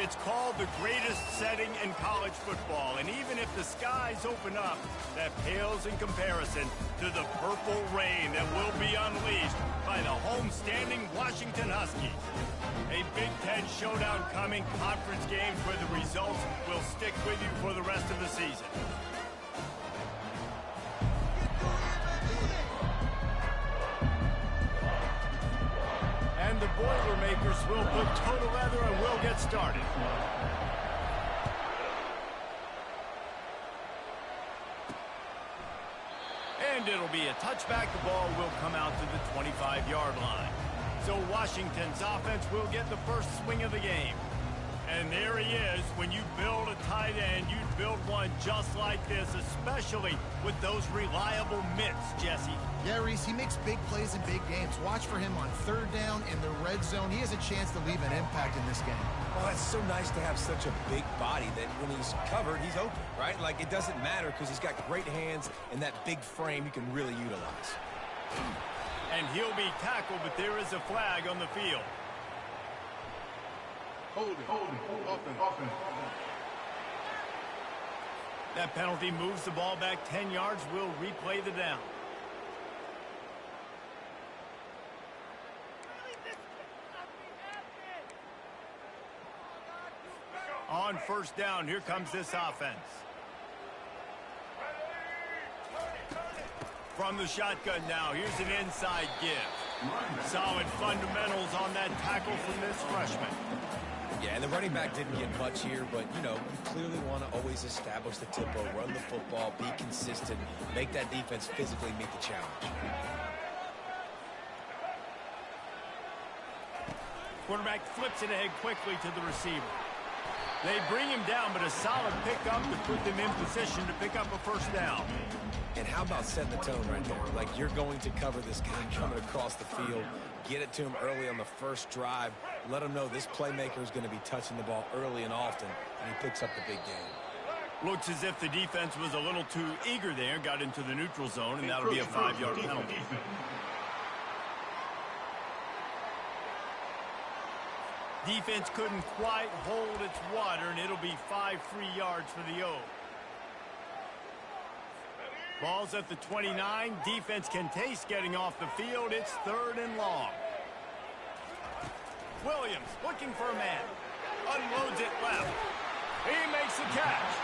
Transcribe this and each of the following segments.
It's called the greatest setting in college football, and even if the skies open up, that pales in comparison to the purple rain that will be unleashed by the homestanding Washington Huskies. A Big Ten showdown coming, conference games where the results will stick with you for the rest of the season. And the Boilermakers will put toe to leather and will get started. And it'll be a touchback. The ball will come out to the 25-yard line. So Washington's offense will get the first swing of the game. And there he is. When you build a tight end, you build one just like this, especially with those reliable mitts, Jesse. Yeah, Reese, he makes big plays in big games. Watch for him on third down in the red zone. He has a chance to leave an impact in this game. Oh, it's so nice to have such a big body that when he's covered, he's open, right? Like, it doesn't matter because he's got great hands and that big frame you can really utilize. And he'll be tackled, but there is a flag on the field. Hold it. Offense. That penalty moves the ball back 10 yards. We'll replay the down. On first down, here comes this offense. From the shotgun now, here's an inside give. Solid fundamentals on that tackle from this freshman. Yeah, and the running back didn't get much here, but, you know, you clearly want to always establish the tempo, run the football, be consistent, make that defense physically meet the challenge. Quarterback flips it ahead quickly to the receiver. They bring him down, but a solid pickup to put them in position to pick up a first down. And how about setting the tone right there? Like, you're going to cover this guy coming across the field. Get it to him early on the first drive. Let him know this playmaker is going to be touching the ball early and often, and he picks up the big game. Looks as if the defense was a little too eager there, got into the neutral zone, and that'll be a 5-yard penalty. Defense couldn't quite hold its water, and it'll be 5 free yards for the O. Ball's at the 29. Defense can taste getting off the field. It's 3rd and long. Williams looking for a man. Unloads it left. He makes the catch.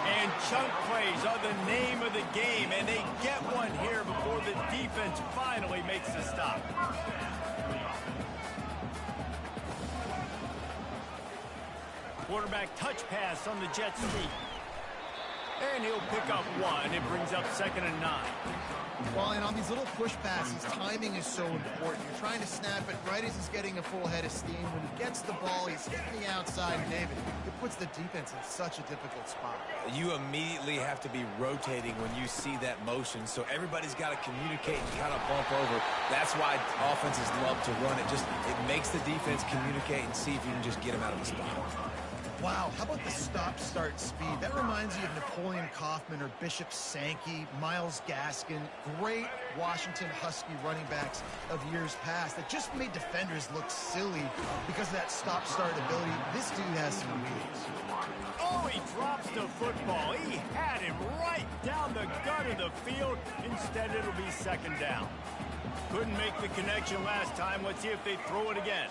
And chunk plays are the name of the game, and they get one here before the defense finally makes the stop. Quarterback touch pass on the jet sweep. And he'll pick up one. It brings up 2nd and 9. Well, and on these little push passes, timing is so important. You're trying to snap it right as he's getting a full head of steam. When he gets the ball, he's hitting the outside, David. It puts the defense in such a difficult spot. You immediately have to be rotating when you see that motion, so everybody's got to communicate and kind of bump over. That's why offenses love to run it. It makes the defense communicate and see if you can just get him out of the spot. Wow, how about the stop-start speed? That reminds you of Napoleon Kaufman or Bishop Sankey, Myles Gaskin, great Washington Husky running backs of years past that just made defenders look silly because of that stop-start ability. This dude has some wheels. Oh, he drops the football. He had him right down the gut of the field. Instead, it'll be 2nd down. Couldn't make the connection last time. Let's see if they throw it again.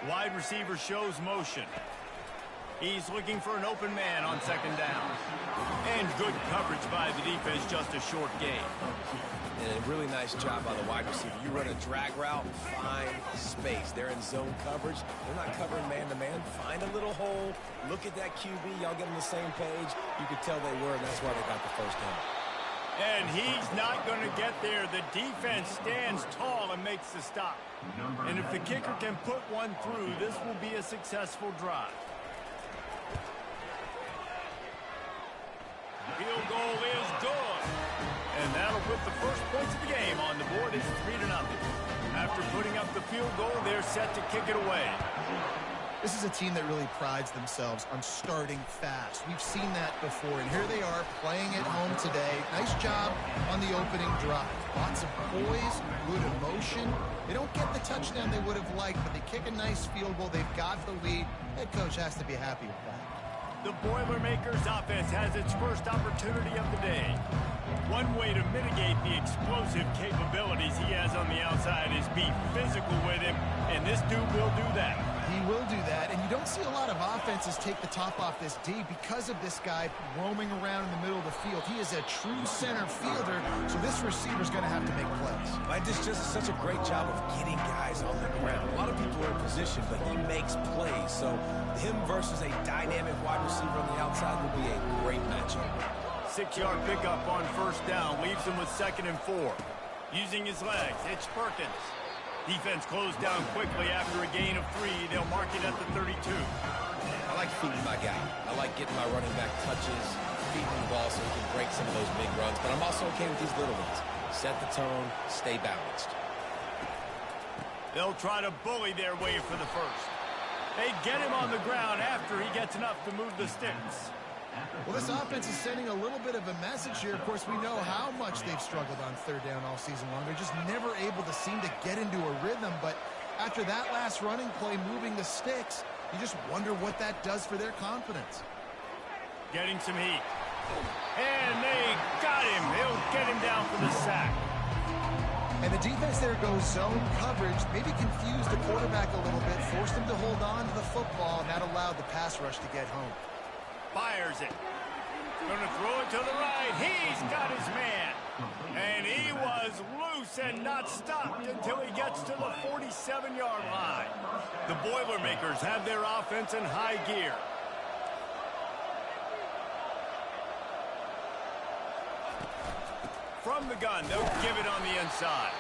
Wide receiver shows motion. He's looking for an open man on 2nd down. And good coverage by the defense, just a short gain. And a really nice job by the wide receiver. You run a drag route, find space. They're in zone coverage. They're not covering man-to-man. Find a little hole. Look at that QB. Y'all get on the same page. You could tell they were, and that's why they got the first down. And he's not going to get there. The defense stands tall and makes the stop. And if the kicker can put one through, this will be a successful drive. Field goal is good. And that'll put the first points of the game on the board. It's 3-0. After putting up the field goal, they're set to kick it away. This is a team that really prides themselves on starting fast. We've seen that before, and here they are playing at home today. Nice job on the opening drive. Lots of poise, good emotion. They don't get the touchdown they would have liked, but they kick a nice field goal. They've got the lead. Head coach has to be happy with that. The Boilermakers offense has its first opportunity of the day. One way to mitigate the explosive capabilities he has on the outside is be physical with him, and this dude will do that. He will do that, and you don't see a lot of offenses take the top off this D because of this guy roaming around in the middle of the field. He is a true center fielder, so this receiver's going to have to make plays. This just such a great job of getting guys on the ground. A lot of people are in position, but he makes plays, so him versus a dynamic wide receiver on the outside will be a great matchup. 6-yard pickup on first down leaves him with 2nd and 4. Using his legs, it's Perkins. Defense closed down quickly after a gain of 3. They'll mark it at the 32. I like feeding my guy. I like getting my running back touches, feeding the ball so he can break some of those big runs, but I'm also okay with these little ones. Set the tone, stay balanced. They'll try to bully their way for the first. They get him on the ground after he gets enough to move the sticks. Well, this offense is sending a little bit of a message here. Of course, we know how much they've struggled on third down all season long. They're just never able to seem to get into a rhythm. But after that last running play, moving the sticks, you just wonder what that does for their confidence. Getting some heat. And they got him. They'll get him down for the sack. And the defense there goes zone coverage, maybe confused the quarterback a little bit, forced him to hold on to the football, and that allowed the pass rush to get home. Fires it. Gonna throw it to the right. He's got his man. And he was loose and not stopped until he gets to the 47-yard line. The Boilermakers have their offense in high gear. From the gun, they'll give it on the inside.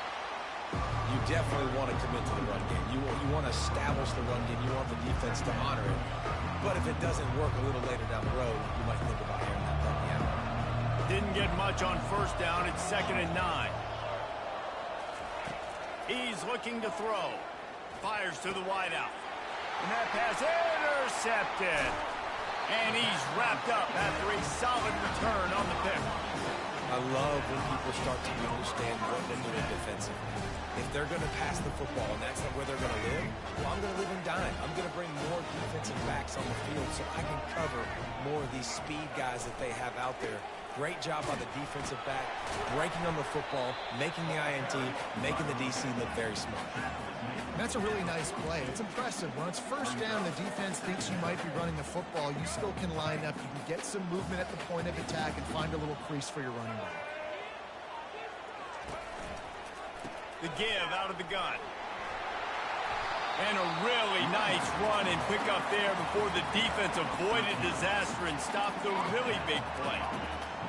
You definitely want to commit to the run game. You want to establish the run game. You want the defense to honor it. But if it doesn't work a little later down the road, you might think about airing that puppy out. Didn't get much on first down. It's 2nd and 9. He's looking to throw. Fires to the wideout. And that pass intercepted. And he's wrapped up after a solid return on the pick. I love when people start to understand what they're doing defensively. If they're going to pass the football and that's not where they're going to live, well, I'm going to live and dine. I'm going to bring more defensive backs on the field so I can cover more of these speed guys that they have out there. Great job by the defensive back, breaking on the football, making the INT, making the DC look very smart. That's a really nice play. It's impressive. When it's first down, the defense thinks you might be running the football. You still can line up. You can get some movement at the point of attack and find a little crease for your running back. The give out of the gun. And a really nice run and pick up there before the defense avoided disaster and stopped the really big play.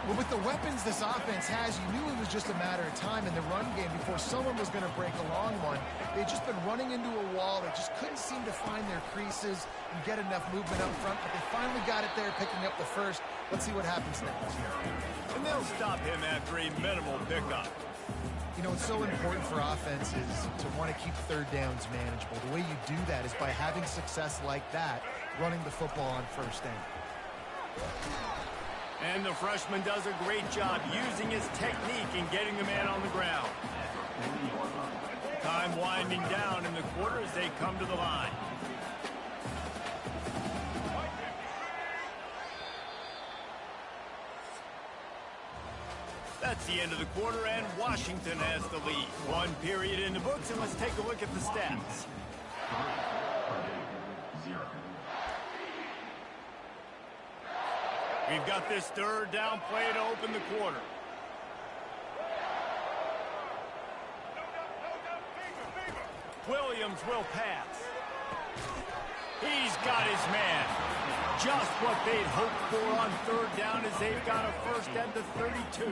Well, with the weapons this offense has, you knew it was just a matter of time in the run game before someone was going to break a long one. They'd just been running into a wall. They just couldn't seem to find their creases and get enough movement up front, but they finally got it there, picking up the first. Let's see what happens next. And they'll stop him after a minimal pickup. You know, it's so important for offenses to want to keep third downs manageable. The way you do that is by having success like that, running the football on first down. And the freshman does a great job using his technique and getting the man on the ground. Time winding down in the quarter as they come to the line. That's the end of the quarter, and Washington has the lead. One period in the books, and let's take a look at the stats. We've got this third down play to open the quarter. Williams will pass. He's got his man. Just what they'd hoped for on third down as they've got a first at the 32.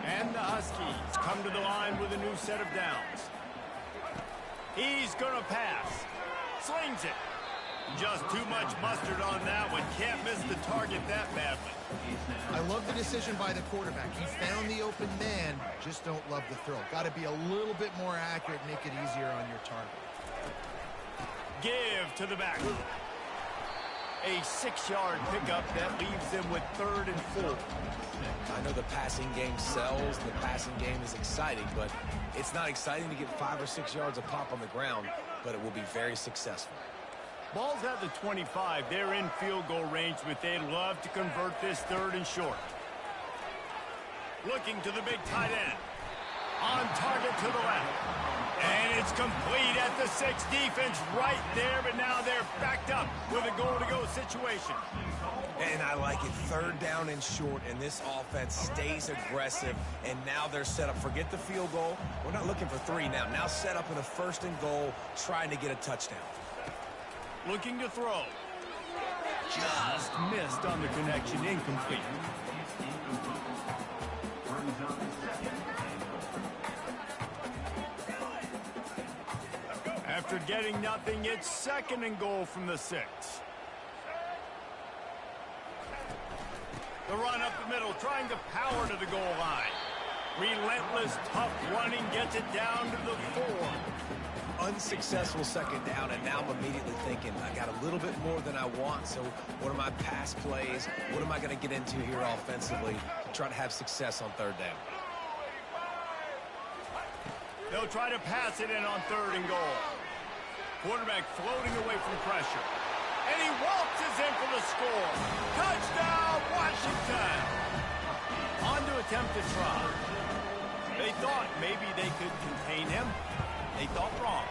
And the Huskies come to the line with a new set of downs. He's going to pass. Slings it. Just too much mustard on that one. Can't miss the target that badly. I love the decision by the quarterback. He found the open man, just don't love the throw. Got to be a little bit more accurate, make it easier on your target. Give to the back. A 6-yard pickup that leaves them with 3rd and 4. I know the passing game sells, the passing game is exciting, but it's not exciting to get 5 or 6 yards a pop on the ground, but it will be very successful. Ball's at the 25. They're in field goal range, but they'd love to convert this 3rd and short. Looking to the big tight end. On target to the left. And it's complete at the 6. Defense right there, but now they're backed up with a goal-to-go situation. And I like it. 3rd down and short, and this offense stays aggressive, and now they're set up. Forget the field goal. We're not looking for 3 now. Now set up in a 1st and goal, trying to get a touchdown. Looking to throw. Just missed on the connection. Incomplete. After getting nothing, it's 2nd and goal from the 6. The run up the middle, trying to power to the goal line. Relentless, tough running, gets it down to the 4. Unsuccessful 2nd down, and now I'm immediately thinking, I got a little bit more than I want, so what are my pass plays? What am I going to get into here offensively to try to have success on 3rd down? They'll try to pass it in on 3rd and goal. Quarterback floating away from pressure. And he waltzes in for the score. Touchdown, Washington! On to attempt to try. They thought maybe they could contain him. They thought wrong.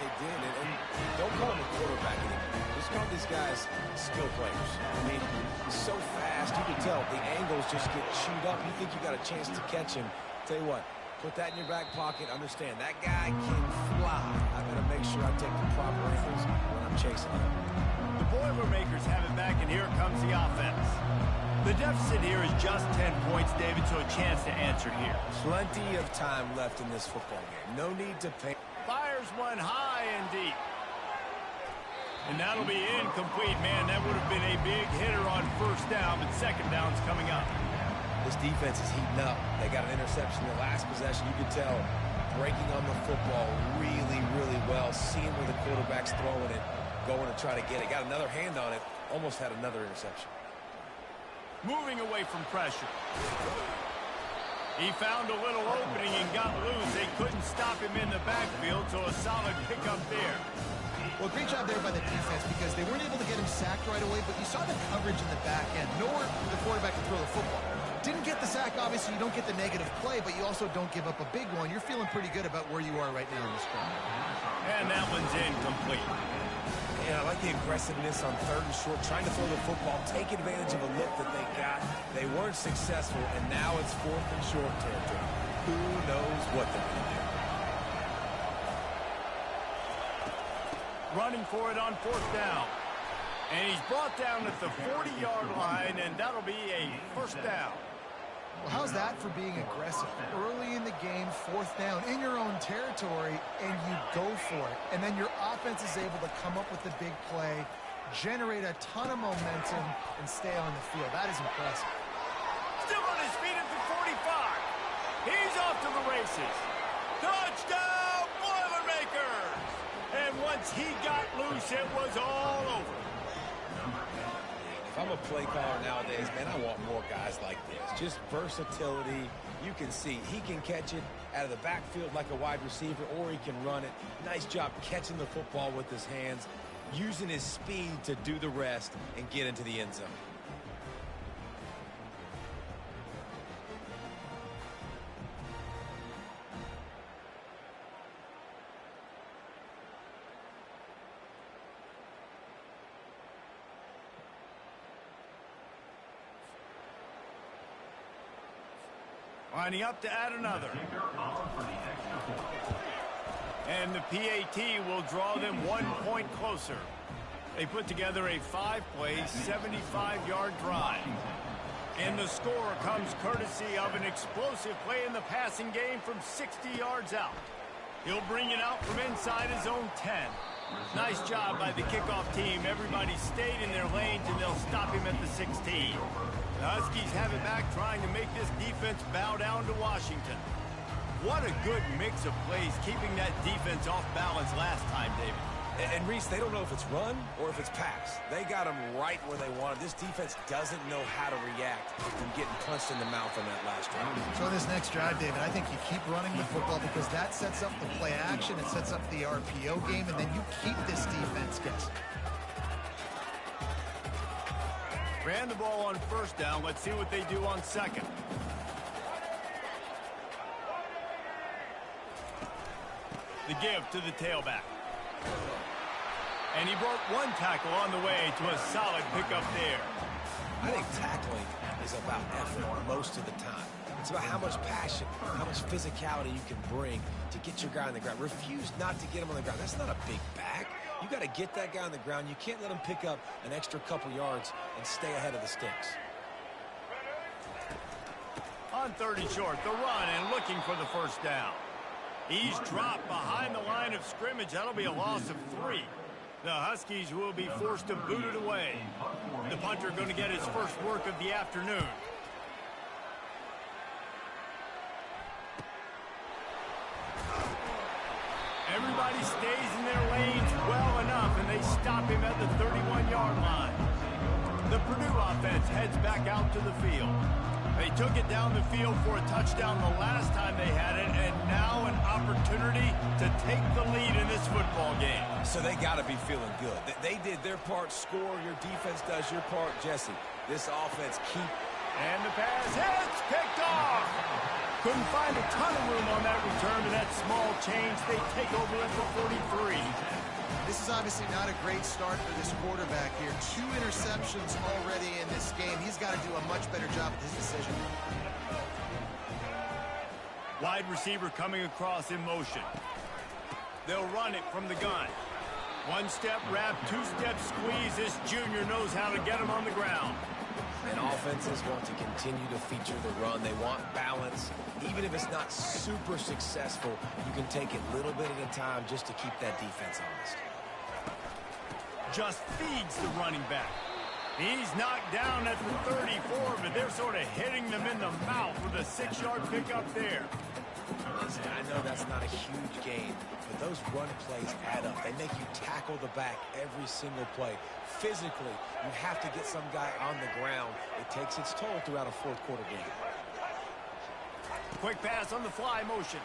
They did, and don't call him a quarterback anymore. Just call these guys skill players. I mean, he's so fast, you can tell the angles just get chewed up. You think you got a chance to catch him. Tell you what, put that in your back pocket. Understand, that guy can fly. I've got to make sure I take the proper angles when I'm chasing him. The Boilermakers have it back, and here comes the offense. The deficit here is just 10 points, David, so a chance to answer here. Plenty of time left in this football game. No need to pay. Fires one high and deep. And that'll be incomplete. Man, that would have been a big hitter on 1st down, but 2nd down's coming up. This defense is heating up. They got an interception in the last possession. You could tell breaking on the football really, really well, seeing where the quarterback's throwing it, going to try to get it. Got another hand on it, almost had another interception. Moving away from pressure. He found a little opening and got loose. They couldn't stop him in the backfield, so a solid pickup there. Well, great job there by the defense because they weren't able to get him sacked right away, but you saw the coverage in the back end. Nowhere for the quarterback to throw the football. Didn't get the sack, obviously. You don't get the negative play, but you also don't give up a big one. You're feeling pretty good about where you are right now in the scrimmage. And that one's incomplete. Yeah, I like the aggressiveness on 3rd and short, trying to throw the football, take advantage of a look that they got. They weren't successful, and now it's 4th and short territory. Who knows what they're going to do? Running for it on 4th down. And he's brought down at the 40-yard line, and that'll be a 1st down. Well, how's that for being aggressive? Early in the game, 4th down, in your own territory, and you go for it. And then your offense is able to come up with the big play, generate a ton of momentum, and stay on the field. That is impressive. Still on his feet at the 45. He's off to the races. Touchdown, Boilermakers! And once he got loose, it was all over. If I'm a play caller nowadays, man, I want more guys like this. Just versatility. You can see he can catch it out of the backfield like a wide receiver, or he can run it. Nice job catching the football with his hands, using his speed to do the rest and get into the end zone. Lining up to add another. And the PAT will draw them 1 point closer. They put together a 5-play, 75-yard drive. And the score comes courtesy of an explosive play in the passing game from 60 yards out. He'll bring it out from inside his own 10. Nice job by the kickoff team. Everybody stayed in their lanes, and they'll stop him at the 16. The Huskies have it back, trying to make this defense bow down to Washington. What a good mix of plays, keeping that defense off balance last time, David. And Reese, they don't know if it's run or if it's pass. They got them right where they want it. This defense doesn't know how to react from getting punched in the mouth on that last drive. So this next drive, David, I think you keep running the football because that sets up the play action, it sets up the RPO game, and then you keep this defense guessing. Ran the ball on first down. Let's see what they do on second. The give to the tailback. And he broke one tackle on the way to a solid pickup there. I think tackling is about effort most of the time. It's about how much passion, how much physicality you can bring to get your guy on the ground. Refuse not to get him on the ground. That's not a big back. You got to get that guy on the ground. You can't let him pick up an extra couple yards and stay ahead of the sticks. On 30 short, the run and looking for the first down. He's dropped behind the line of scrimmage. That'll be a loss of 3. The Huskies will be forced to boot it away. The punter going to get his first work of the afternoon. Everybody stays in their lanes well enough, and they stop him at the 31-yard line. The Purdue offense heads back out to the field. They took it down the field for a touchdown the last time they had it, and now an opportunity to take the lead in this football game. So they got to be feeling good. They did their part, score. Your defense does your part, Jesse. This offense keep... And the pass hits, picked off. Couldn't find a ton of room on that return to that small change. They take over at the 43. This is obviously not a great start for this quarterback here. 2 interceptions already in this game. He's got to do a much better job with his decision. Wide receiver coming across in motion. They'll run it from the gun. 1-step wrap, 2-step squeeze. This junior knows how to get him on the ground. And offenses want to continue to feature the run. They want balance. Even if it's not super successful, you can take it little bit at a time just to keep that defense honest. Just feeds the running back. He's knocked down at the 34, but they're sort of hitting them in the mouth with a 6-yard pickup there. Listen, I know that's not a huge gain, but those run plays add up. They make you tackle the back every single play. Physically, you have to get some guy on the ground. It takes its toll throughout a fourth-quarter game. Quick pass on the fly motion.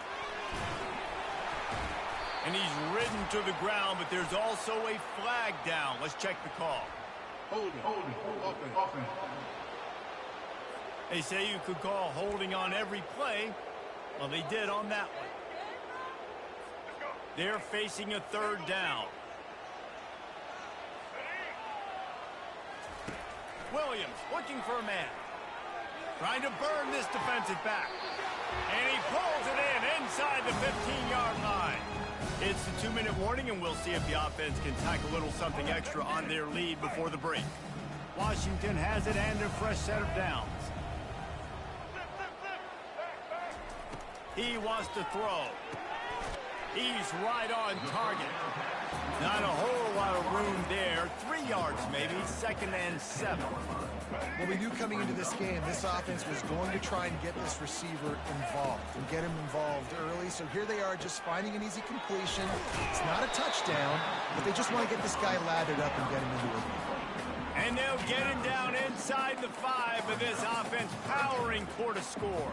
And he's ridden to the ground, but there's also a flag down. Let's check the call. Holding, offense. They say you could call holding on every play. Well, they did on that one. They're facing a 3rd down. Williams looking for a man. Trying to burn this defensive back. And he pulls it in inside the 15-yard line. It's the 2-minute warning, and we'll see if the offense can tack a little something extra on their lead before the break. Washington has it and a fresh set of downs. He wants to throw. He's right on target. Not a whole lot of room there. 3 yards maybe, 2nd and 7. Well, we knew coming into this game, this offense was going to try and get this receiver involved and get him involved early. So here they are just finding an easy completion. It's not a touchdown, but they just want to get this guy lathered up and get him into it. And they'll get him down inside the 5 with this offense powering toward a score.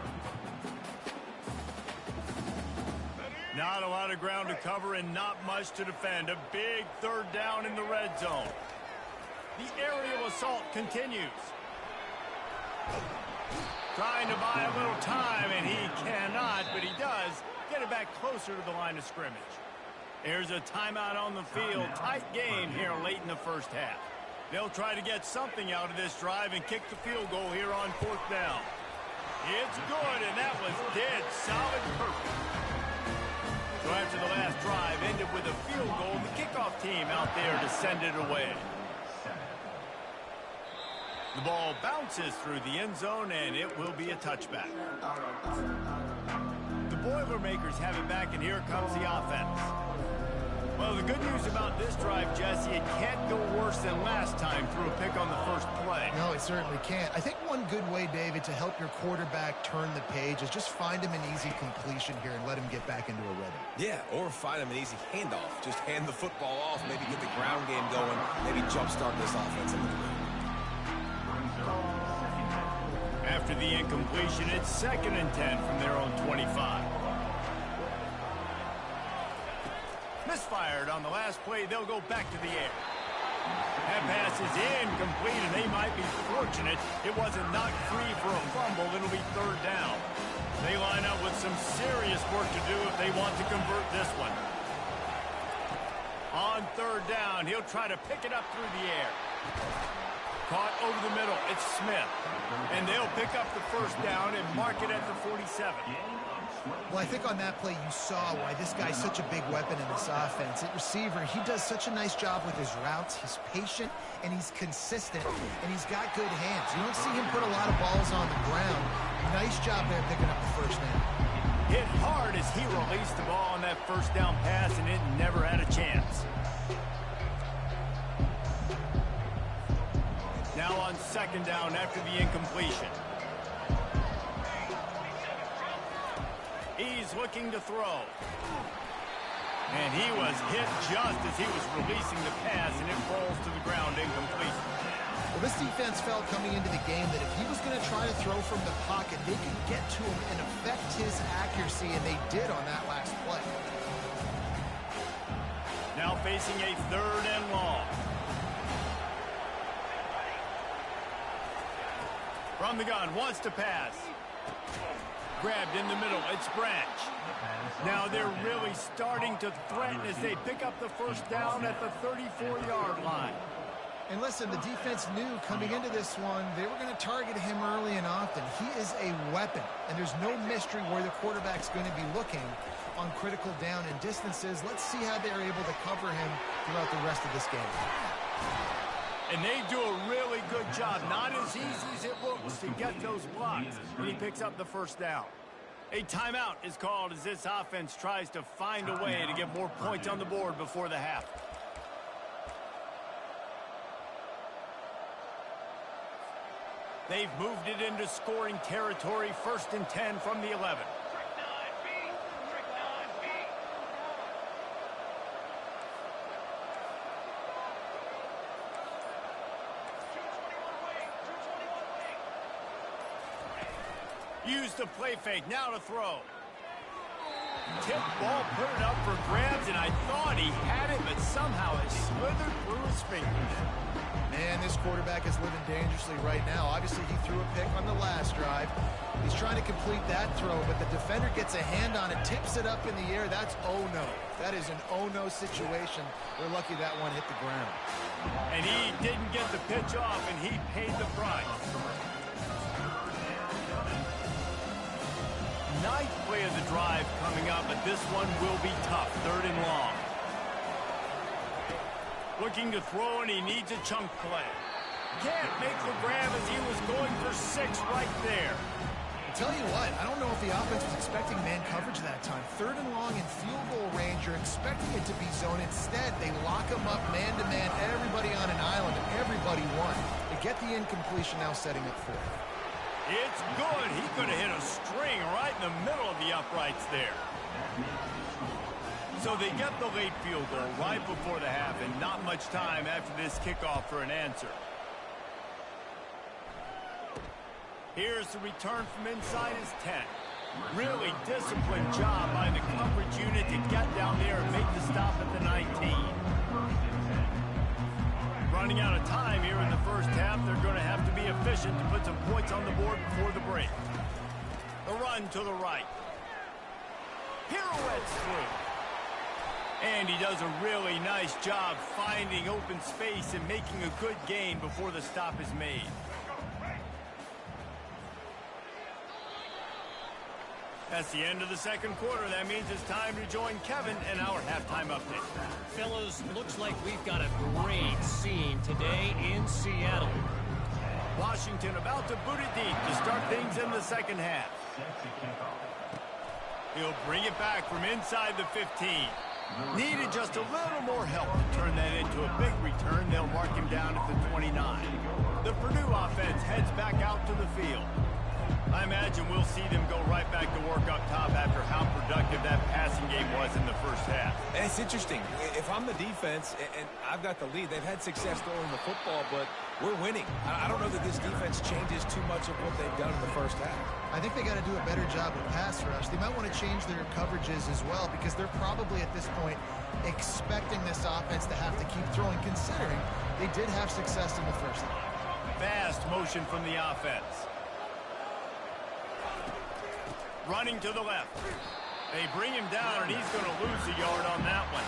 Not a lot of ground to cover and not much to defend. A big 3rd down in the red zone. The aerial assault continues. Trying to buy a little time, and he cannot, but he does get it back closer to the line of scrimmage. There's a timeout on the field. Tight game here late in the first half. They'll try to get something out of this drive and kick the field goal here on 4th down. It's good, and that was dead solid perfect. So after the last drive ended with a field goal, the kickoff team out there to send it away. The ball bounces through the end zone, and it will be a touchback. The, The Boilermakers have it back, and here comes the offense. Well, the good news about this drive, Jesse, it can't go worse than last time through a pick on the first play. No, it certainly can't. I think one good way, David, to help your quarterback turn the page is just find him an easy completion here and let him get back into a rhythm. Yeah, or find him an easy handoff. Just hand the football off, maybe get the ground game going, maybe jumpstart this offense a little bit. After the incompletion, it's 2nd and 10 from their own 25. Misfired on the last play. They'll go back to the air. That pass is incomplete, and they might be fortunate it wasn't knocked free for a fumble. It'll be 3rd down. They line up with some serious work to do if they want to convert this one. On 3rd down, he'll try to pick it up through the air. Caught over the middle. It's Smith. And they'll pick up the 1st down and mark it at the 47. Well, I think on that play you saw why this guy's such a big weapon in this offense. At receiver, he does such a nice job with his routes. He's patient, and he's consistent, and he's got good hands. You don't see him put a lot of balls on the ground. Nice job there picking up the 1st down. Hit hard as he released the ball on that 1st down pass, and it never had a chance. Now on 2nd down after the incompletion. He's looking to throw. And he was hit just as he was releasing the pass, and it falls to the ground incomplete. Well, this defense felt coming into the game that if he was going to try to throw from the pocket, they could get to him and affect his accuracy, and they did on that last play. Now facing a 3rd and long. From the gun, wants to pass. Grabbed in the middle, it's Branch. Now they're really starting to threaten as they pick up the 1st down at the 34-yard line. And listen, the defense knew coming into this one, they were going to target him early and often. He is a weapon, and there's no mystery where the quarterback's going to be looking on critical down and distances. Let's see how they're able to cover him throughout the rest of this game. And they do a really good job. Not as easy as it looks to get those blocks. And he picks up the 1st down. A timeout is called as this offense tries to find a way to get more points on the board before the half. They've moved it into scoring territory. 1st and 10 from the 11. Use the play fake, now to throw. Tip ball, put it up for grabs, and I thought he had it, but somehow it slithered through his fingers. Man, this quarterback is living dangerously right now. Obviously, he threw a pick on the last drive. He's trying to complete that throw, but the defender gets a hand on it, tips it up in the air. That's oh-no. That is an oh-no situation. We're lucky that one hit the ground. And he didn't get the pitch off, and he paid the price. 9th play of the drive coming up, but this one will be tough. 3rd and long. Looking to throw, and he needs a chunk play. Can't make the grab as he was going for 6 right there. I'll tell you what, I don't know if the offense was expecting man coverage that time. 3rd and long in field goal range, you're expecting it to be zone. Instead, they lock him up man-to-man, everybody on an island, and everybody won. They get the incompletion, now setting up 4th. It's good. He could have hit a string right in the middle of the uprights there. So they get the late field goal right before the half, and not much time after this kickoff for an answer. Here's the return from inside his 10. Really disciplined job by the coverage unit to get down there and make the stop at the 19. Running out of time here in the 1st half, they're going to have to be efficient to put some points on the board before the break. The run to the right. Pirouettes through. And he does a really nice job finding open space and making a good gain before the stop is made. That's the end of the 2nd quarter. That means it's time to join Kevin and our halftime update. Fellas, looks like we've got a great scene today in Seattle. Washington about to boot it deep to start things in the 2nd half. He'll bring it back from inside the 15. Needed just a little more help to turn that into a big return. They'll mark him down at the 29. The Purdue offense heads back out to the field. I imagine we'll see them go right back to work up top after how productive that passing game was in the first half. And it's interesting. If I'm the defense and I've got the lead, they've had success throwing the football, but we're winning. I don't know that this defense changes too much of what they've done in the first half. I think they got to do a better job with pass rush. They might want to change their coverages as well because they're probably at this point expecting this offense to have to keep throwing, considering they did have success in the first half. Fast motion from the offense. Running to the left. They bring him down, and he's going to lose a yard on that one.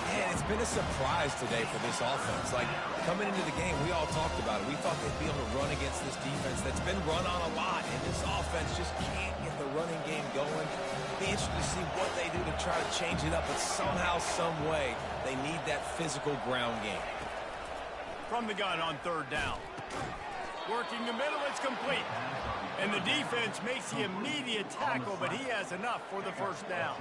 Man, it's been a surprise today for this offense. Like, coming into the game, we all talked about it. We thought they'd be able to run against this defense that's been run on a lot, and this offense just can't get the running game going. Be interested to see what they do to try to change it up, but somehow, some way, they need that physical ground game. From the gun on third down. Working the middle, it's complete. And the defense makes the immediate tackle, but he has enough for the first down.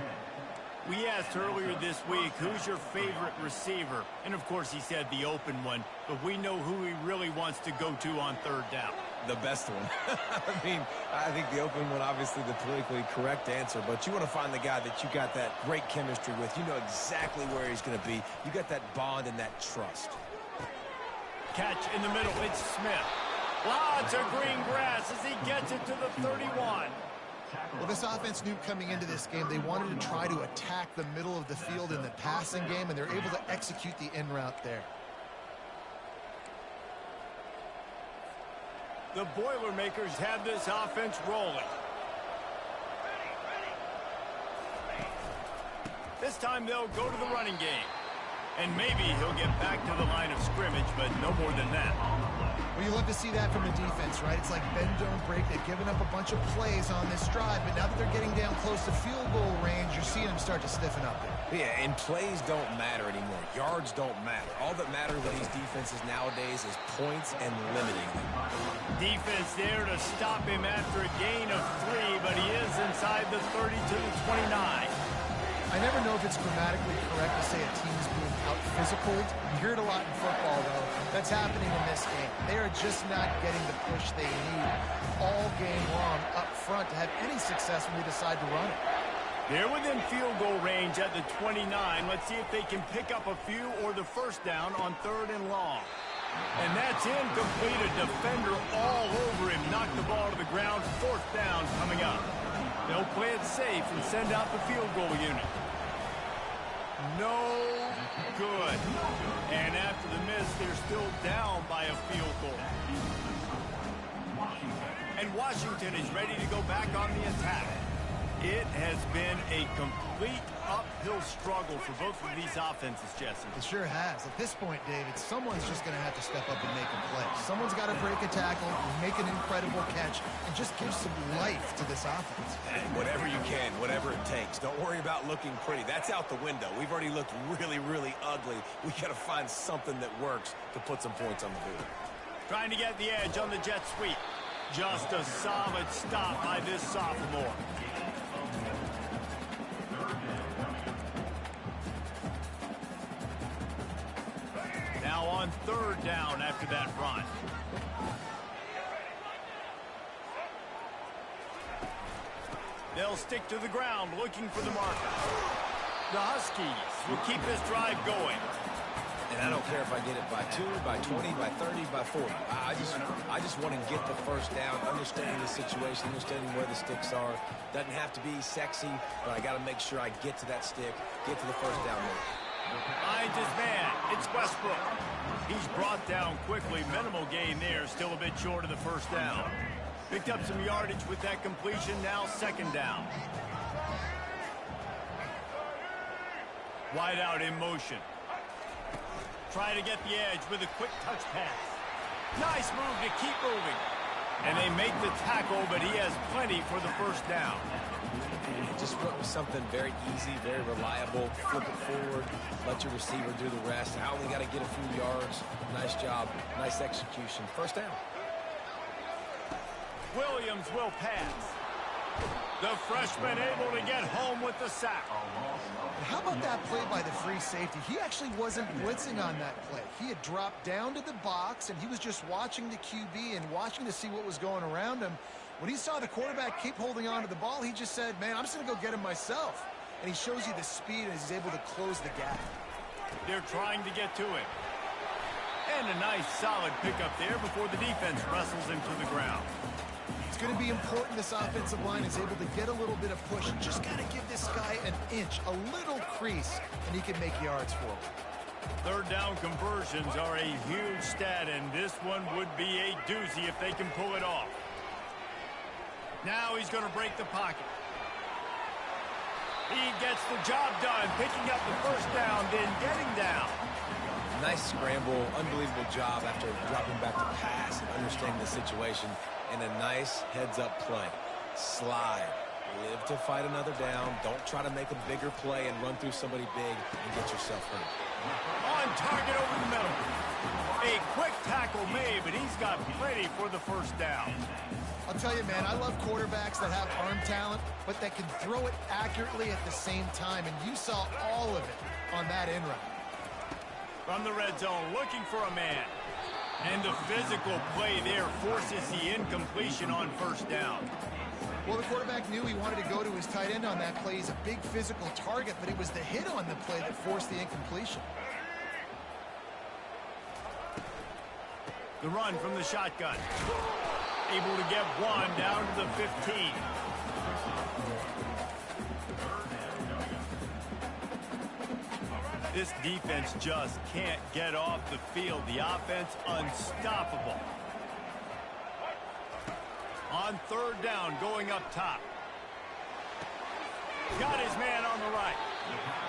We asked earlier this week, who's your favorite receiver? And, of course, he said the open one, but we know who he really wants to go to on third down. The best one. I mean, I think the open one, obviously the politically correct answer, but you want to find the guy that you got that great chemistry with. You know exactly where he's going to be. You got that bond and that trust. Catch in the middle, it's Smith. Lots of green grass as he gets it to the 31. Well, this offense knew coming into this game they wanted to try to attack the middle of the field in the passing game, and they're able to execute the in route there. The Boilermakers have this offense rolling. This time they'll go to the running game. And maybe he'll get back to the line of scrimmage, but no more than that. Well, you love to see that from the defense, right? It's like bend, don't break. They've given up a bunch of plays on this drive, but now that they're getting down close to field goal range, you're seeing them start to stiffen up there. Yeah, and plays don't matter anymore. Yards don't matter. All that matters with these defenses nowadays is points and limiting them. Defense there to stop him after a gain of 3, but he is inside the 30 to the 29. I never know if it's grammatically correct to say a team's being out-physical. You hear it a lot in football, though. That's happening in this game. They are just not getting the push they need all game long up front to have any success when they decide to run it. They're within field goal range at the 29. Let's see if they can pick up a few or the first down on third and long. And that's incomplete. A defender all over him. Knocked the ball to the ground. Fourth down coming up. They'll play it safe and send out the field goal unit. No good. And after the miss, they're still down by a field goal. And Washington is ready to go back on the attack. It has been a complete uphill struggle for both of these offenses, Jesse. It sure has. At this point, David, someone's just going to have to step up and make a play. Someone's got to break a tackle, make an incredible catch, and just give some life to this offense. And whatever you can, whatever it takes. Don't worry about looking pretty. That's out the window. We've already looked really, really ugly. We got to find something that works to put some points on the board. Trying to get the edge on the jet sweep. Just a solid stop by this sophomore. Now on third down after that run. They'll stick to the ground looking for the marker. The Huskies will keep this drive going. And I don't care if I get it by 2, by 20, by 30, by 40. I just want to get the first down, understanding the situation, understanding where the sticks are. Doesn't have to be sexy, but I got to make sure I get to that stick, get to the first down there. Finds his man. It's Westbrook. He's brought down quickly. Minimal gain there. Still a bit short of the first down. Picked up some yardage with that completion. Now second down. Wide out in motion. Try to get the edge with a quick touch pass. Nice move to keep moving. And they make the tackle, but he has plenty for the first down. Just put something very easy, very reliable. Flip it forward. Let your receiver do the rest. I only got to get a few yards. Nice job. Nice execution. First down. Williams will pass. The freshman able to get home with the sack. How about that play by the free safety? He actually wasn't blitzing on that play. He had dropped down to the box, and he was just watching the QB and watching to see what was going around him. When he saw the quarterback keep holding on to the ball, he just said, man, I'm just going to go get him myself. And he shows you the speed, and he's able to close the gap. They're trying to get to it. And a nice, solid pickup there before the defense wrestles him to the ground. It's going to be important this offensive line is able to get a little bit of push. Just got to give this guy an inch, a little crease, and he can make yards for him. Third down conversions are a huge stat, and this one would be a doozy if they can pull it off. Now he's going to break the pocket. He gets the job done, picking up the first down, then getting down. Nice scramble, unbelievable job after dropping back to pass and understanding the situation. And a nice heads-up play. Slide. Live to fight another down. Don't try to make a bigger play and run through somebody big and get yourself hurt. On target over the middle. A quick tackle made, but he's got plenty for the first down. I'll tell you, man, I love quarterbacks that have arm talent, but that can throw it accurately at the same time. And you saw all of it on that in route. From the red zone, looking for a man. And the physical play there forces the incompletion on first down. Well, the quarterback knew he wanted to go to his tight end on that play. He's a big physical target, but it was the hit on the play that forced the incompletion. The run from the shotgun. Able to get one down to the 15. This defense just can't get off the field. The offense unstoppable. On third down, going up top. Got his man on the right.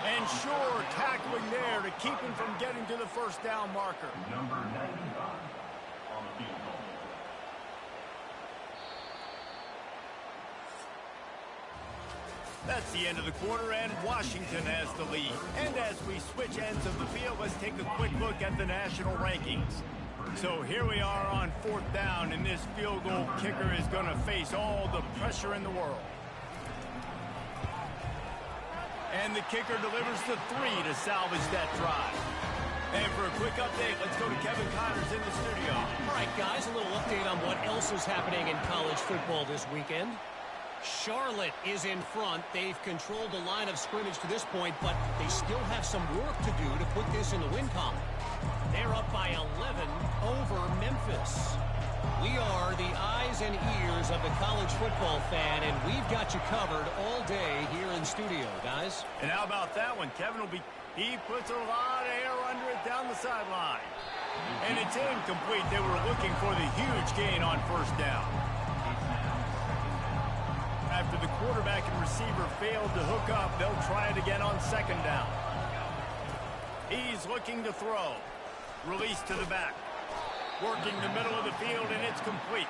And sure, tackling there to keep him from getting to the first down marker. Number 95 on the field goal. That's the end of the quarter, and Washington has the lead. And as we switch ends of the field, let's take a quick look at the national rankings. So here we are on fourth down, and this field goal kicker is going to face all the pressure in the world. And the kicker delivers the 3 to salvage that drive. And for a quick update, let's go to Kevin Connors in the studio. All right, guys, a little update on what else is happening in college football this weekend. Charlotte is in front. They've controlled the line of scrimmage to this point, but they still have some work to do to put this in the win column. They're up by 11 over Memphis. We are the eyes and ears of the college football fan, and we've got you covered all day here in studio, guys. And how about that one? He puts a lot of air under it down the sideline. And it's incomplete. They were looking for the huge gain on first down. After the quarterback and receiver failed to hook up, they'll try it again on second down. He's looking to throw. Release to the back. Working the middle of the field, and it's complete.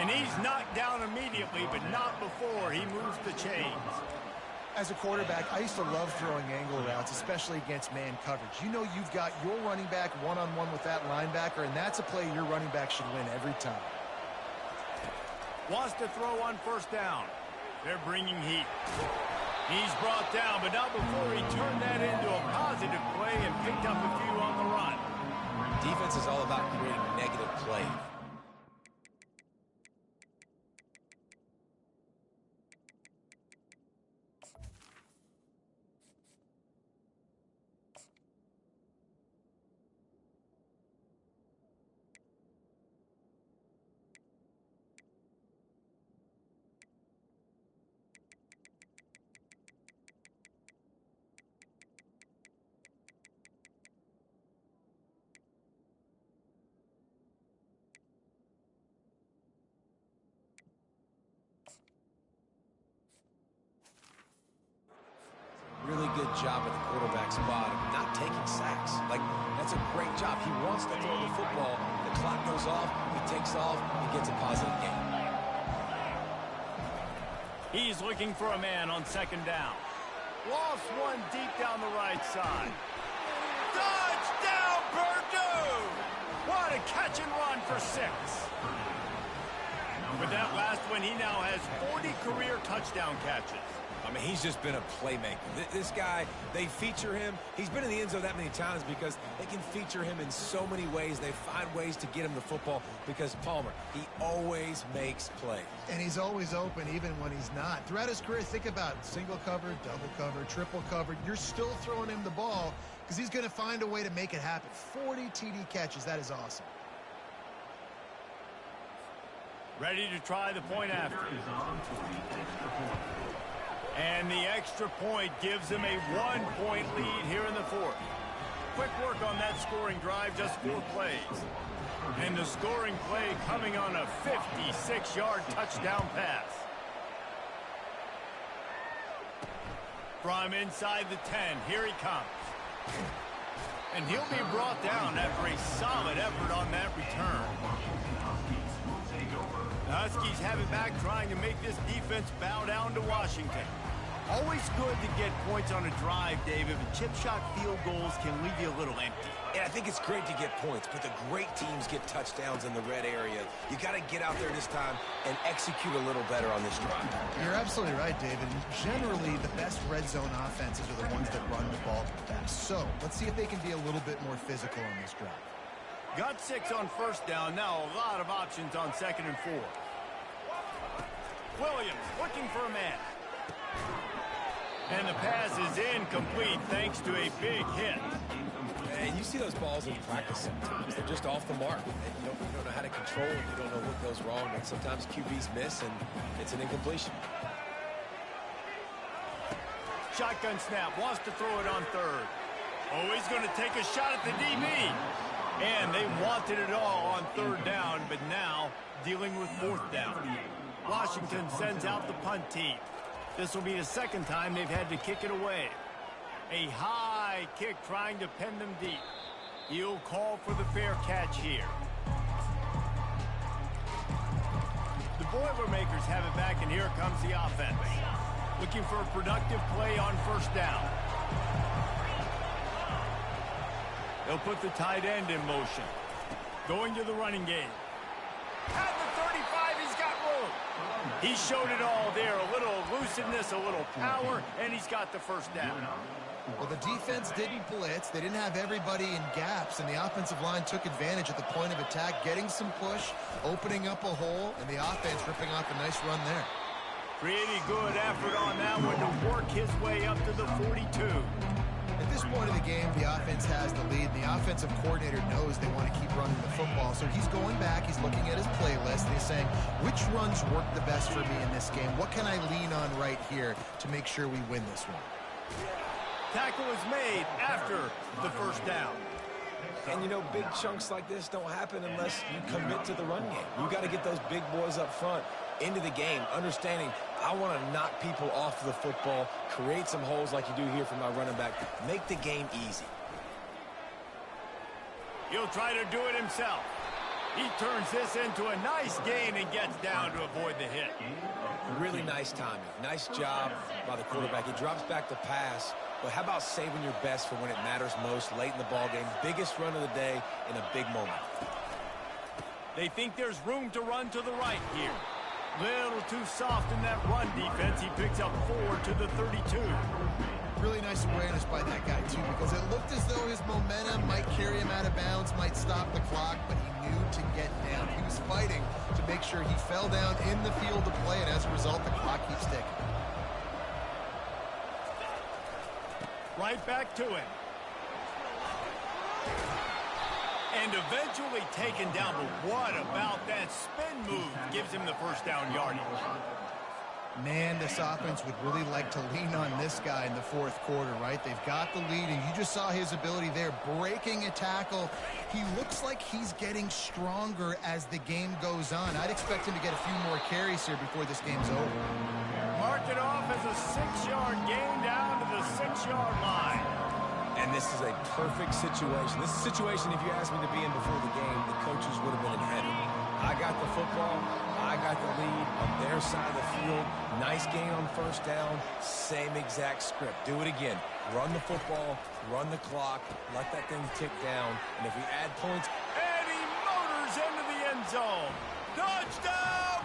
And he's knocked down immediately, but not before he moves the chains. As a quarterback, I used to love throwing angle routes, especially against man coverage. You know you've got your running back one-on-one with that linebacker, and that's a play your running back should win every time. Wants to throw on first down. They're bringing heat. He's brought down, but not before he turned that into a positive play and picked up a few on the run. Defense is all about creating negative play. Really good job at the quarterback spot of not taking sacks. Like, that's a great job. He wants to throw the football. The clock goes off. He takes off. He gets a positive gain. He's looking for a man on second down. Lost one deep down the right side. Touchdown, Purdue! What a catch and run for 6. With that last one, he now has 40 career touchdown catches. I mean, he's just been a playmaker. This guy, they feature him. He's been in the end zone that many times because they can feature him in so many ways. They find ways to get him the football because Palmer, he always makes plays. And he's always open even when he's not. Throughout his career, think about it. Single cover, double cover, triple cover. You're still throwing him the ball because he's going to find a way to make it happen. 40 TD catches. That is awesome. Ready to try the point after. And the extra point gives them a 1-point lead here in the fourth. Quick work on that scoring drive, just 4 plays. And the scoring play coming on a 56-yard touchdown pass. From inside the 10, here he comes. And he'll be brought down after a solid effort on that return. The Huskies have it back, trying to make this defense bow down to Washington. Always good to get points on a drive, David, but chip shot field goals can leave you a little empty. And I think it's great to get points, but the great teams get touchdowns in the red area. You got to get out there this time and execute a little better on this drive. You're absolutely right, David. Generally, the best red zone offenses are the ones that run the ball the best. So let's see if they can be a little bit more physical on this drive. Got 6 on first down. Now a lot of options on 2nd and 4. Williams looking for a man. And the pass is incomplete thanks to a big hit. And you see those balls in practice sometimes. They're just off the mark. You don't know how to control it. You don't know what goes wrong. But sometimes QBs miss, and it's an incompletion. Shotgun snap. Wants to throw it on 3rd. Oh, he's going to take a shot at the DB. And they wanted it all on 3rd down, but now dealing with 4th down. Washington sends out the punt team. This will be the 2nd time they've had to kick it away. A high kick trying to pin them deep. He'll call for the fair catch here. The Boilermakers have it back, and here comes the offense. Looking for a productive play on 1st down. They'll put the tight end in motion. Going to the running game. At the 35, he's got room. He showed it all there. A little elusiveness, a little power, and he's got the 1st down. Well, the defense didn't blitz. They didn't have everybody in gaps, and the offensive line took advantage at the point of attack, getting some push, opening up a hole, and the offense ripping off a nice run there. Pretty good effort on that one to work his way up to the 42. At this point of the game, the offense has the lead, and the offensive coordinator knows they want to keep running the football. So he's going back, he's looking at his playlist, and he's saying, which runs work the best for me in this game? What can I lean on right here to make sure we win this one? Tackle is made after the 1st down. And, you know, big chunks like this don't happen unless you commit to the run game. You got to get those big boys up front into the game, understanding I want to knock people off the football, create some holes like you do here for my running back, make the game easy. He'll try to do it himself. He turns this into a nice gain and gets down to avoid the hit. Really nice timing. Nice job by the quarterback. He drops back to pass, but how about saving your best for when it matters most, late in the ball game, biggest run of the day in a big moment. They think there's room to run to the right here. Little too soft in that run defense. He picks up 4 to the 32. Really nice awareness by that guy, too, because it looked as though his momentum might carry him out of bounds, might stop the clock, but he knew to get down. He was fighting to make sure he fell down in the field to play, and as a result, the clock keeps ticking. Right back to him. And eventually taken down, but what about that spin move? Gives him the 1st down yardage. Man, this offense would really like to lean on this guy in the 4th quarter, right? They've got the lead, and you just saw his ability there, breaking a tackle. He looks like he's getting stronger as the game goes on. I'd expect him to get a few more carries here before this game's over. Mark it off as a 6-yard gain down to the 6-yard line. And this is a perfect situation. This is a situation, if you asked me to be in before the game, the coaches would have been in heaven. I got the football. I got the lead on their side of the field. Nice gain on 1st down. Same exact script. Do it again. Run the football. Run the clock. Let that thing tick down. And if we add points... And he motors into the end zone. Touchdown,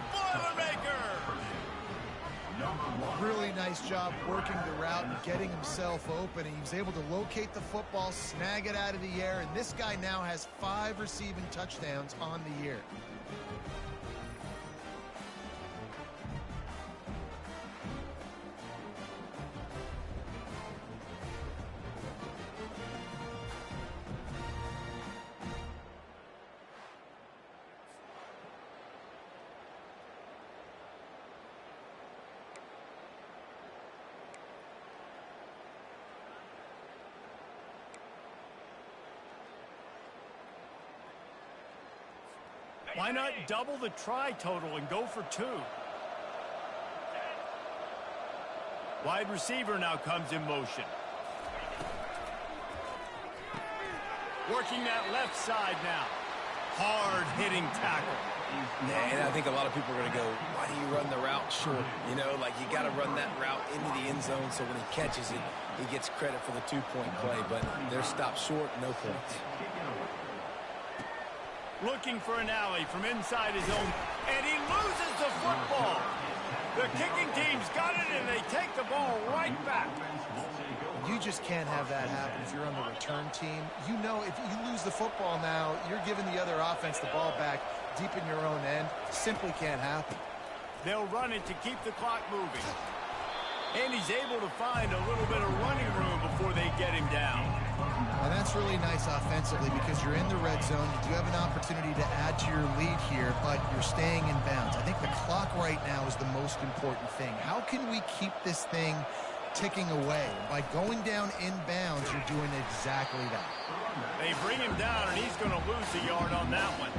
Really nice job working the route and getting himself open. He was able to locate the football, snag it out of the air, and this guy now has 5 receiving touchdowns on the year. Why not double the try total and go for 2? Wide receiver now comes in motion. Working that left side now. Hard-hitting tackle. And I think a lot of people are going to go, why do you run the route short? You know, like you got to run that route into the end zone so when he catches it, he gets credit for the 2-point play. But they're stopped short, no points. Looking for an alley from inside his own, and he loses the football. The kicking team's got it, and they take the ball right back. You just can't have that happen if you're on the return team. You know, if you lose the football now, you're giving the other offense the ball back deep in your own end. Simply can't happen. They'll run it to keep the clock moving. And he's able to find a little bit of running room before they get him down. And that's really nice offensively because you're in the red zone. You do have an opportunity to add to your lead here, but you're staying in bounds. I think the clock right now is the most important thing. How can we keep this thing ticking away? By going down in bounds, you're doing exactly that. They bring him down, and he's going to lose a yard on that one.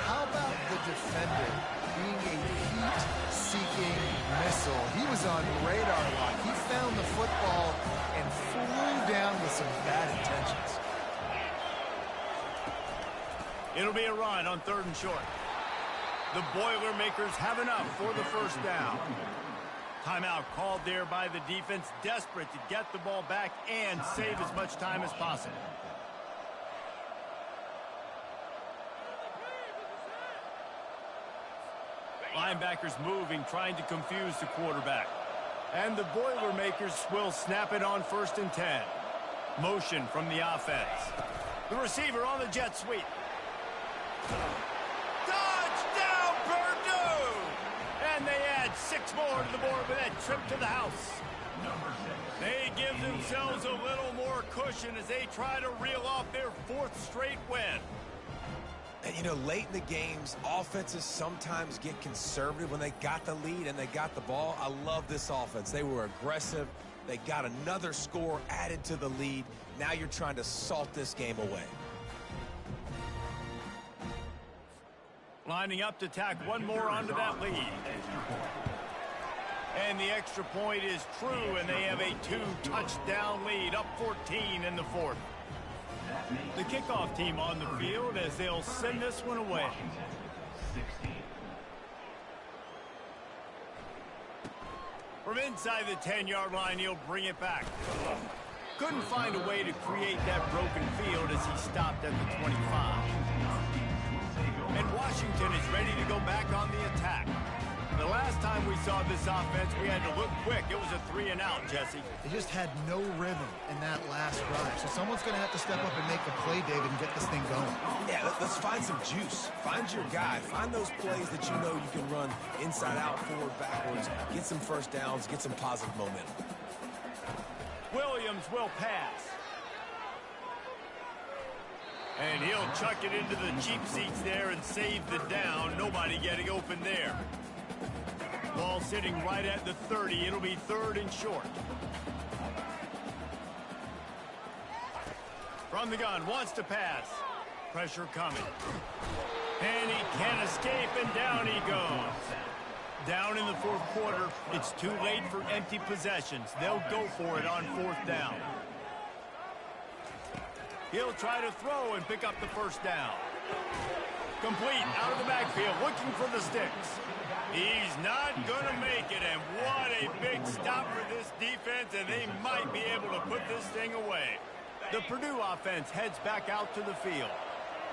How about the defender being a heat-seeking missile? He was on radar lock. He found the football and flew down with some bad intentions. It'll be a run on 3rd and short. The Boilermakers have enough for the first down. Timeout called there by the defense, desperate to get the ball back and save as much time as possible. Linebackers moving, trying to confuse the quarterback. And the Boilermakers will snap it on 1st and 10. Motion from the offense. The receiver on the jet sweep. Touchdown, Purdue! And they add 6 more to the board with that trip to the house. They give themselves a little more cushion as they try to reel off their 4th straight win. And, you know, late in the games, offenses sometimes get conservative when they got the lead and they got the ball. I love this offense. They were aggressive. They got another score added to the lead. Now you're trying to salt this game away. Lining up to tack one more onto that lead. And the extra point is true, and they have a 2-touchdown lead, up 14 in the 4th. The kickoff team on the field as they'll send this one away. From inside the 10-yard line, he'll bring it back. Couldn't find a way to create that broken field as he stopped at the 25. And Washington is ready to go back on the attack. The last time we saw this offense, we had to look quick. It was a 3-and-out, Jesse. They just had no rhythm in that last drive. So someone's going to have to step up and make a play, David, and get this thing going. Yeah, let's find some juice. Find your guy. Find those plays that you know you can run inside out, forward, backwards. Get some first downs. Get some positive momentum. Williams will pass. And he'll chuck it into the cheap seats there and save the down. Nobody getting open there. Ball sitting right at the 30. It'll be 3rd and short. From the gun, wants to pass. Pressure coming. And he can't escape, and down he goes. Down in the 4th quarter. It's too late for empty possessions. They'll go for it on 4th down. He'll try to throw and pick up the first down. Complete out of the backfield, looking for the sticks. He's not going to make it, and what a big stop for this defense, and they might be able to put this thing away. The Purdue offense heads back out to the field.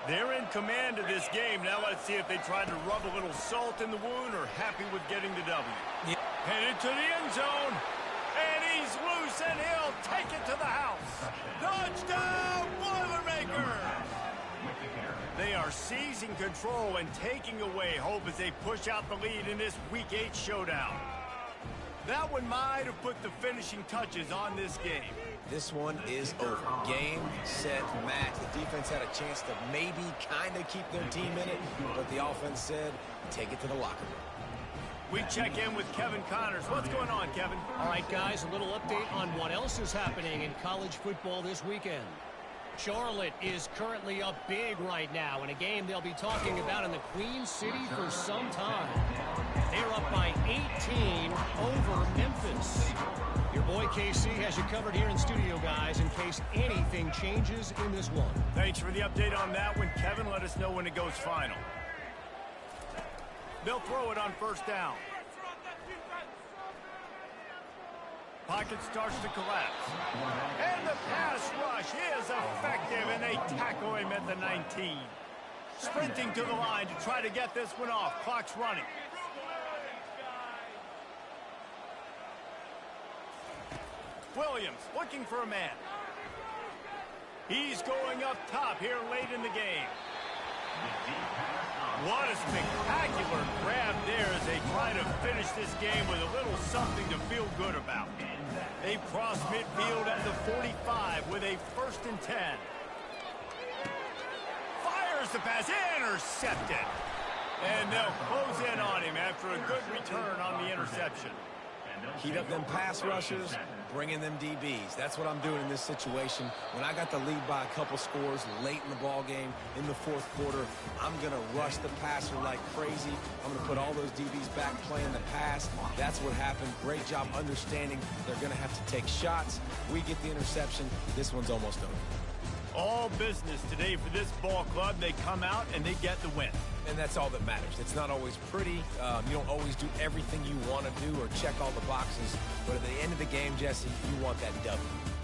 They're in command of this game. Now let's see if they try to rub a little salt in the wound or happy with getting the W. Yeah, Headed to the end zone. And he's loose, and he'll take it to the house. Touchdown, Boilermaker! They are seizing control and taking away hope as they push out the lead in this Week 8 showdown. That one might have put the finishing touches on this game. This one is over. Game, set, match. The defense had a chance to maybe kind of keep their team in it, but the offense said, take it to the locker room. We check in with Kevin Connors. What's going on, Kevin? All right, guys, a little update on what else is happening in college football this weekend. Charlotte is currently up big right now in a game they'll be talking about in the Queen City for some time. They're up by 18 over Memphis. Your boy KC has you covered here in studio, guys, in case anything changes in this one. Thanks for the update on that one, Kevin. Let us know when it goes final. They'll throw it on first down. Pocket starts to collapse. And the pass rush is effective, and they tackle him at the 19. Sprinting to the line to try to get this one off. Clock's running. Williams looking for a man. He's going up top here late in the game. What a spectacular grab there as they try to finish this game with a little something to feel good about. They cross midfield at the 45 with a 1st and 10. Fires the pass, intercepted. And they'll close in on him after a good return on the interception. Heat up them pass rushers, bring in them DBs. That's what I'm doing in this situation. When I got the lead by a couple scores late in the ball game in the 4th quarter, I'm going to rush the passer like crazy. I'm going to put all those DBs back playing the pass. That's what happened. Great job understanding they're going to have to take shots. We get the interception. This one's almost over. All business today for this ball club. They come out and they get the win. And that's all that matters. It's not always pretty. You don't always do everything you want to do or check all the boxes. But at the end of the game, Jesse, you want that W.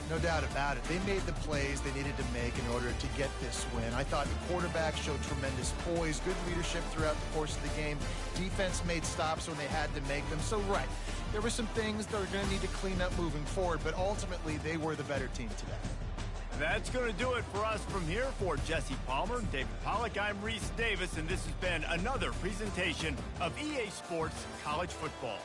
No doubt about it. They made the plays they needed to make in order to get this win. I thought the quarterback showed tremendous poise, good leadership throughout the course of the game. Defense made stops when they had to make them. So, right, there were some things that were going to need to clean up moving forward, but ultimately they were the better team today. That's going to do it for us from here. For Jesse Palmer, David Pollack, I'm Reese Davis, and this has been another presentation of EA Sports College Football.